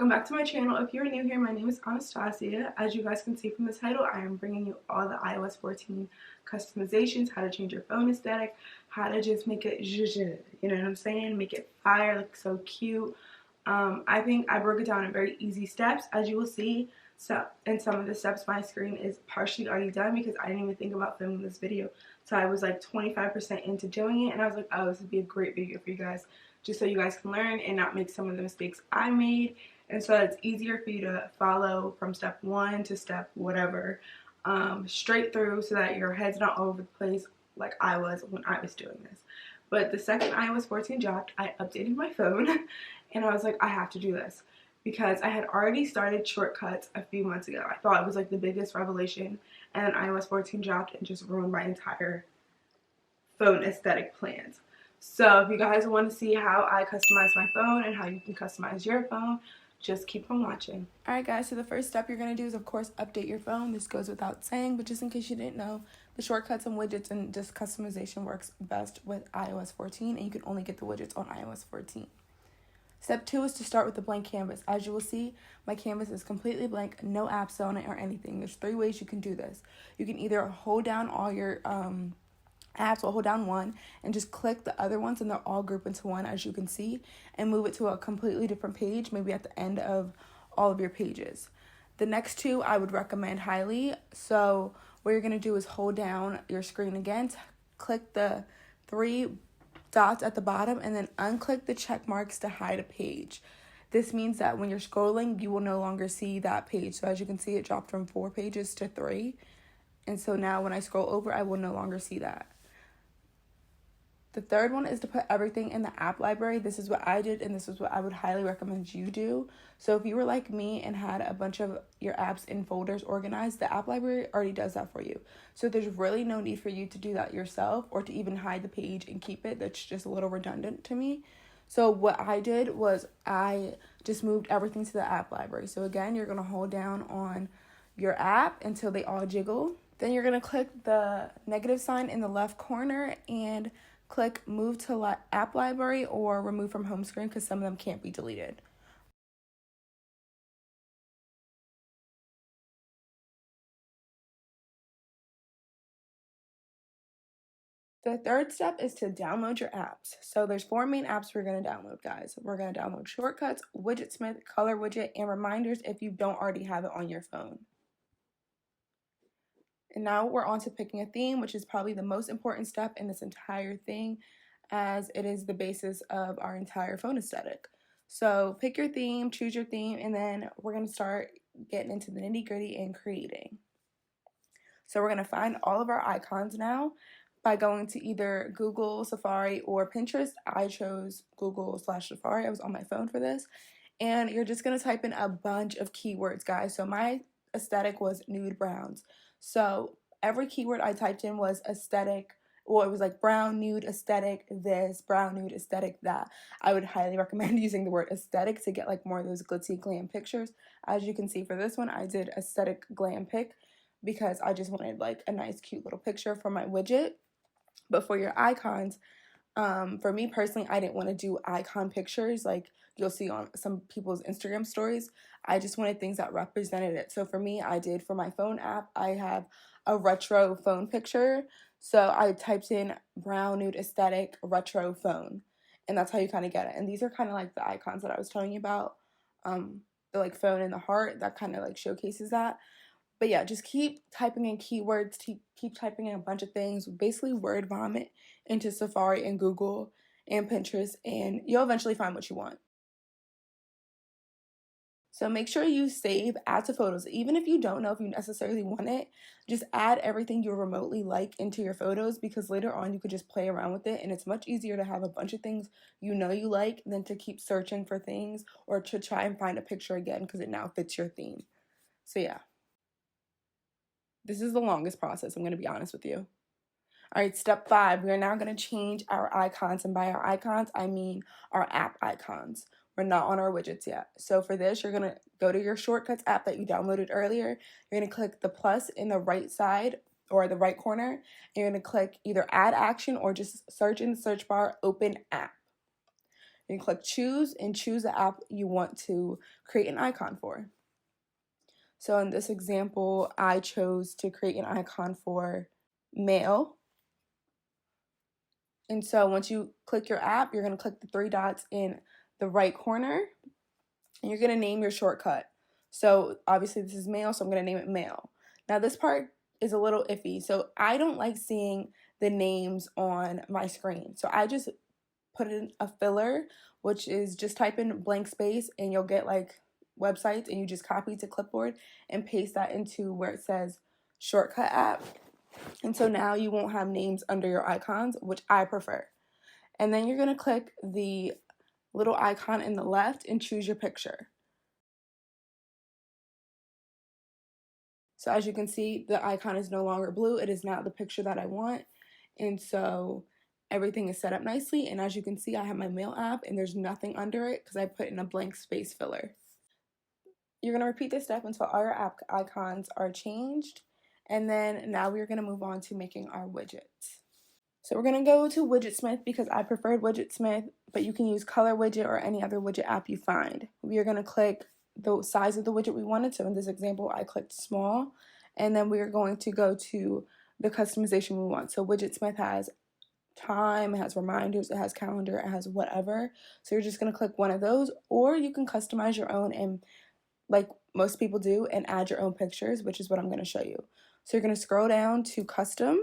welcome back to my channel. If you're new here, my name is Anastasia. As you guys can see from the title, I am bringing you all the iOS 14 customizations, how to change your phone aesthetic, how to just make it zhuzh, you know what I'm saying? Make it fire, look so cute. I think I broke it down in very easy steps. As you will see, so in some of the steps, my screen is partially already done because I didn't even think about filming this video. So I was like 25% into doing it, and I was like, oh, this would be a great video for you guys, just so you guys can learn and not make some of the mistakes I made, and so it's easier for you to follow from step one to step whatever, straight through, so that your head's not all over the place like I was when I was doing this. But the second iOS 14 dropped, I updated my phone and I was like, I have to do this because I had already started shortcuts a few months ago. I thought it was like the biggest revelation, and then iOS 14 dropped and just ruined my entire phone aesthetic plans. So if you guys want to see how I customize my phone and how you can customize your phone, just keep on watching. Alright guys, so the first step you're going to do is of course update your phone. This goes without saying, but just in case you didn't know, the shortcuts and widgets and just customization works best with iOS 14, and you can only get the widgets on iOS 14. Step 2 is to start with the blank canvas. As you will see, my canvas is completely blank, no apps on it or anything. There's 3 ways you can do this. You can either hold down all your apps, will hold down one and just click the other ones, and they'll all group into one, as you can see, and move it to a completely different page, maybe at the end of all of your pages. The next 2 I would recommend highly. So what you're going to do is hold down your screen again, click the 3 dots at the bottom, and then unclick the check marks to hide a page. This means that when you're scrolling, you will no longer see that page. So as you can see, it dropped from 4 pages to 3. And so now when I scroll over, I will no longer see that. The third one is to put everything in the app library. This is what I did, and this is what I would highly recommend you do. So if you were like me and had a bunch of your apps in folders organized, the app library already does that for you. So there's really no need for you to do that yourself or to even hide the page and keep it. That's just a little redundant to me. So what I did was I just moved everything to the app library. So again, you're going to hold down on your app until they all jiggle. Then you're going to click the negative sign in the left corner and click move to app library or remove from home screen, because some of them can't be deleted. The third step is to download your apps. So there's 4 main apps we're going to download, guys. We're going to download Shortcuts, WidgetSmith, Color Widget, and Reminders if you don't already have it on your phone. And now we're on to picking a theme, which is probably the most important step in this entire thing, as it is the basis of our entire phone aesthetic. So pick your theme, choose your theme, and then we're going to start getting into the nitty-gritty and creating. So we're going to find all of our icons now by going to either Google, Safari, or Pinterest. I chose Google/Safari. I was on my phone for this. And you're just going to type in a bunch of keywords, guys. So my aesthetic was nude browns. So every keyword I typed in was aesthetic. Well, it was like brown, nude, aesthetic, this, brown, nude, aesthetic, that. I would highly recommend using the word aesthetic to get like more of those glitzy glam pictures. As you can see for this one, I did aesthetic glam pic because I just wanted like a nice, cute little picture for my widget. But for your icons, for me personally, I didn't want to do icon pictures like you'll see on some people's Instagram stories. I just wanted things that represented it. So for me, I did for my phone app, I have a retro phone picture. So I typed in brown nude aesthetic retro phone, and that's how you kind of get it. And these are kind of like the icons that I was telling you about, the like phone and the heart, that kind of like showcases that. But yeah, just keep typing in keywords, keep typing in a bunch of things, basically word vomit into Safari and Google and Pinterest, and you'll eventually find what you want. So make sure you save, add to photos. Even if you don't know if you necessarily want it, just add everything you remotely like into your photos, because later on you could just play around with it, and it's much easier to have a bunch of things you know you like than to keep searching for things or to try and find a picture again because it now fits your theme. So yeah. This is the longest process, I'm going to be honest with you. All right, step 5, we are now going to change our icons, and by our icons, I mean our app icons. We're not on our widgets yet. So for this, you're going to go to your Shortcuts app that you downloaded earlier. You're going to click the plus in the right side or the right corner. You're going to click either Add Action or just search in the search bar, Open App. You can click choose and choose the app you want to create an icon for. So in this example, I chose to create an icon for mail. And so once you click your app, you're going to click the three dots in the right corner, and you're going to name your shortcut. So obviously this is mail, so I'm going to name it mail. Now this part is a little iffy. So I don't like seeing the names on my screen. So I just put in a filler, which is just type in blank space and you'll get like websites, and you just copy to clipboard and paste that into where it says shortcut app. And so now you won't have names under your icons, which I prefer. And then you're going to click the little icon in the left and choose your picture. So as you can see, the icon is no longer blue. It is now the picture that I want. And so everything is set up nicely. And as you can see, I have my mail app and there's nothing under it because I put in a blank space filler. You're going to repeat this step until all your app icons are changed. And then now we're going to move on to making our widgets. So we're going to go to WidgetSmith because I preferred WidgetSmith, but you can use Color Widget or any other widget app you find. We are going to click the size of the widget we wanted. So in this example, I clicked small, and then we are going to go to the customization we want. So WidgetSmith has time, it has reminders, it has calendar, it has whatever. So you're just going to click one of those, or you can customize your own and like most people do and add your own pictures, which is what I'm going to show you. So you're going to scroll down to custom.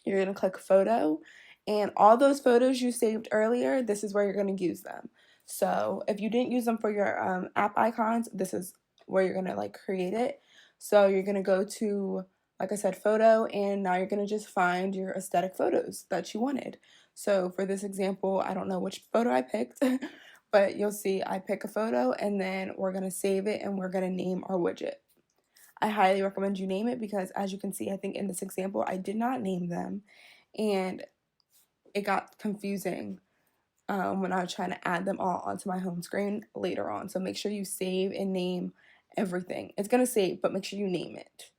You're going to click photo, and all those photos you saved earlier, this is where you're going to use them. So if you didn't use them for your app icons, this is where you're going to like create it. So you're going to go to, like I said, photo, and now you're going to just find your aesthetic photos that you wanted. So for this example, I don't know which photo I picked, but you'll see I pick a photo, and then we're going to save it, and we're going to name our widget. I highly recommend you name it because, as you can see, I think in this example, I did not name them, and it got confusing when I was trying to add them all onto my home screen later on. So make sure you save and name everything. It's going to save, but make sure you name it.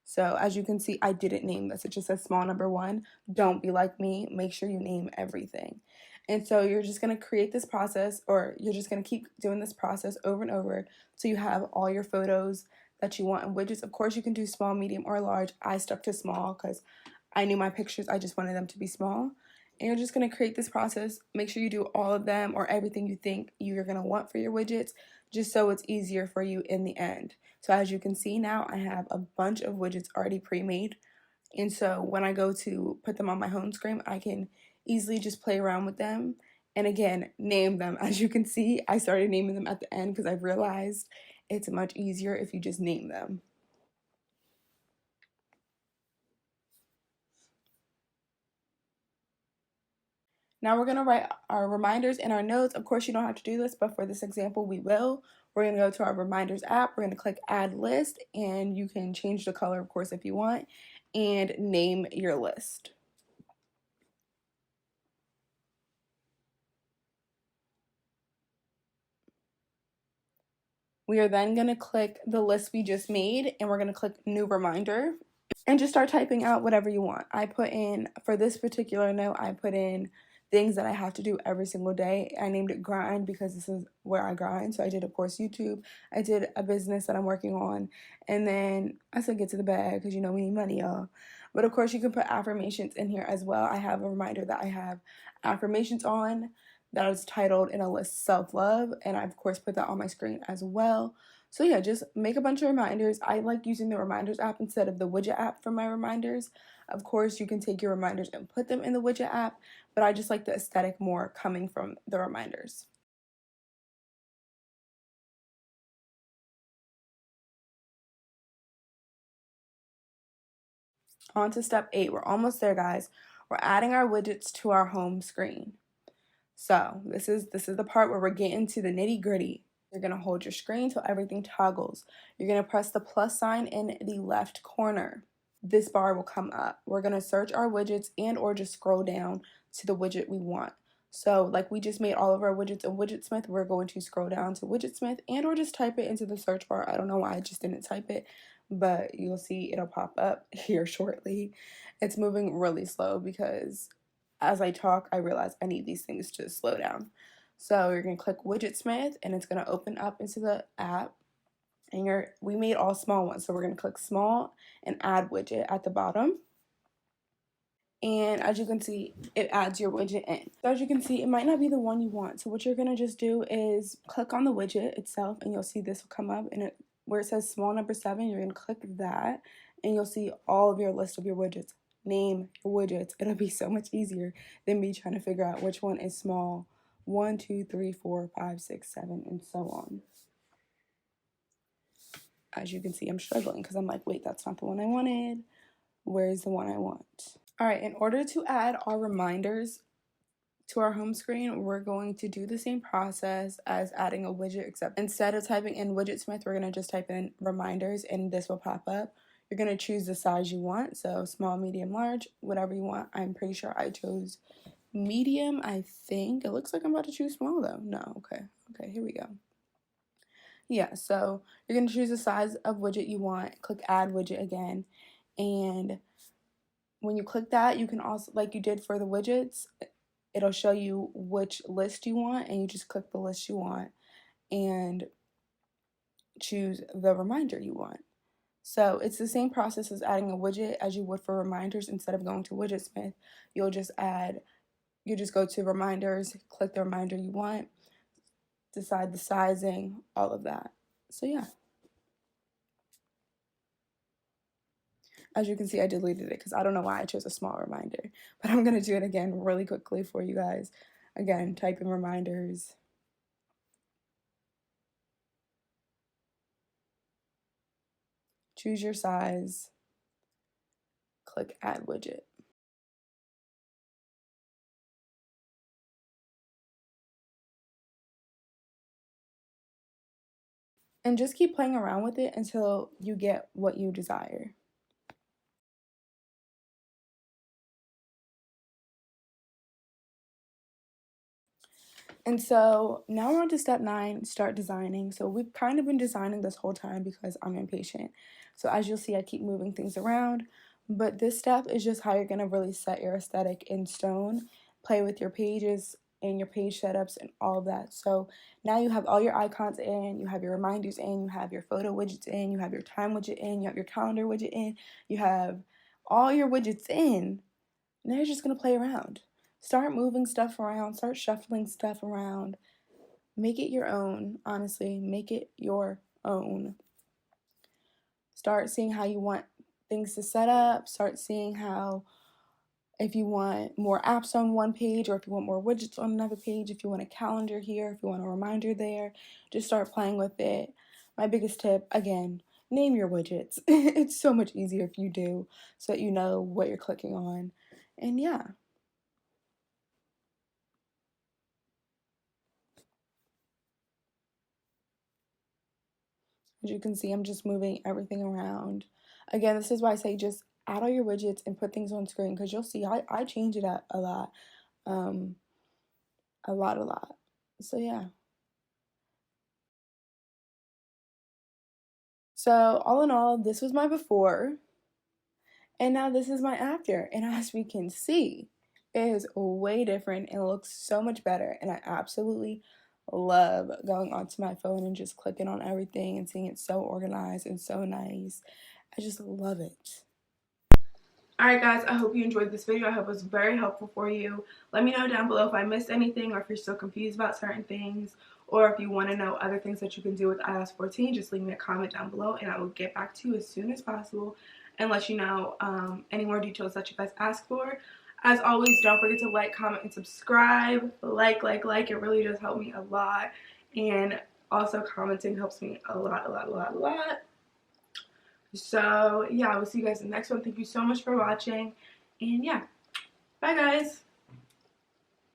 So as you can see, I didn't name this. It just says small number 1. Don't be like me. Make sure you name everything. And so you're just going to create this process, or you're just going to keep doing this process over and over so you have all your photos that you want in widgets. Of course, you can do small, medium, or large. I stuck to small because I knew my pictures. I just wanted them to be small. And you're just going to create this process. Make sure you do all of them or everything you think you're going to want for your widgets, just so it's easier for you in the end. So as you can see now, I have a bunch of widgets already pre-made. And so when I go to put them on my home screen, I can easily just play around with them. And again, name them. As you can see, I started naming them at the end because I've realized it's much easier if you just name them. Now we're going to write our reminders in our notes. Of course, you don't have to do this, but for this example, we will. We're going to go to our reminders app. We're going to click add list, and you can change the color, of course, if you want, and name your list. We are then going to click the list we just made, and we're going to click new reminder and just start typing out whatever you want. I put in, for this particular note, I put in things that I have to do every single day. I named it grind because this is where I grind. So I did, of course, YouTube. I did a business that I'm working on. And then I said get to the bag because, you know, we need money, y'all. But of course, you can put affirmations in here as well. I have a reminder that I have affirmations on that is titled in a list self-love. And I, of course, put that on my screen as well. So yeah, just make a bunch of reminders. I like using the reminders app instead of the widget app for my reminders. Of course, you can take your reminders and put them in the widget app, but I just like the aesthetic more coming from the reminders. On to step 8. We're almost there, guys. We're adding our widgets to our home screen. So this is the part where we're getting to the nitty-gritty. You're going to hold your screen till everything toggles. You're going to press the plus sign in the left corner. This bar will come up. We're going to search our widgets and or just scroll down to the widget we want. So like we just made all of our widgets in WidgetSmith, we're going to scroll down to WidgetSmith and or just type it into the search bar. I don't know why I just didn't type it, but you'll see it'll pop up here shortly. It's moving really slow because as I talk, I realize I need these things to slow down. So you're going to click WidgetSmith, and it's going to open up into the app. And we made all small ones, so we're going to click small and add widget at the bottom. And as you can see, it adds your widget in. So as you can see, it might not be the one you want. So what you're going to just do is click on the widget itself, and you'll see this will come up, and where it says small number 7, you're going to click that, and you'll see all of your list of your widgets. Name your widgets. It'll be so much easier than me trying to figure out which one is small 1, 2, 3, 4, 5, 6, 7, and so on. As you can see, I'm struggling because I'm like, wait, that's not the one I wanted. Where's the one I want? All right, in order to add our reminders to our home screen, we're going to do the same process as adding a widget, except instead of typing in WidgetSmith, we're going to just type in reminders, and this will pop up. You're going to choose the size you want, so small, medium, large, whatever you want. I'm pretty sure I chose medium, I think. It looks like I'm about to choose small, though. No, okay, here we go. Yeah, so you're going to choose the size of widget you want, click add widget again, and when you click that, you can also, like you did for the widgets, it'll show you which list you want, and you just click the list you want and choose the reminder you want. So it's the same process as adding a widget as you would for reminders. Instead of going to WidgetSmith, you'll just go to reminders, click the reminder you want, decide the sizing, all of that. So yeah. As you can see, I deleted it because I don't know why I chose a small reminder, but I'm going to do it again really quickly for you guys. Again, type in reminders. Choose your size. Click add widget. And just keep playing around with it until you get what you desire. And so now we're on to step 9, start designing. So we've kind of been designing this whole time because I'm impatient. So as you'll see, I keep moving things around. But this step is just how you're going to really set your aesthetic in stone, play with your pages and your page setups and all of that. So now you have all your icons in, you have your reminders in, you have your photo widgets in, you have your time widget in, you have your calendar widget in, you have all your widgets in. Now you're just going to play around. Start moving stuff around, start shuffling stuff around. Make it your own, honestly. Make it your own. Start seeing how you want things to set up. Start seeing how, if you want more apps on one page, or if you want more widgets on another page, if you want a calendar here, if you want a reminder there, just start playing with it. My biggest tip, again, name your widgets. It's so much easier if you do, so that you know what you're clicking on. And yeah. As you can see, I'm just moving everything around. Again, this is why I say just add all your widgets and put things on screen, because you'll see I change it up a lot. A lot. So yeah. So all in all, this was my before, and now this is my after. And as we can see, it is way different and looks so much better. And I absolutely love going onto my phone and just clicking on everything and seeing it so organized and so nice. I just love it. Alright guys, I hope you enjoyed this video. I hope it was very helpful for you. Let me know down below if I missed anything, or if you're still confused about certain things, or if you want to know other things that you can do with iOS 14. Just leave me a comment down below and I will get back to you as soon as possible and let you know any more details that you guys ask for. As always, don't forget to like, comment, and subscribe. Like. It really does help me a lot. And also commenting helps me a lot. So yeah, I will see you guys in the next one. Thank you so much for watching. And yeah, bye guys.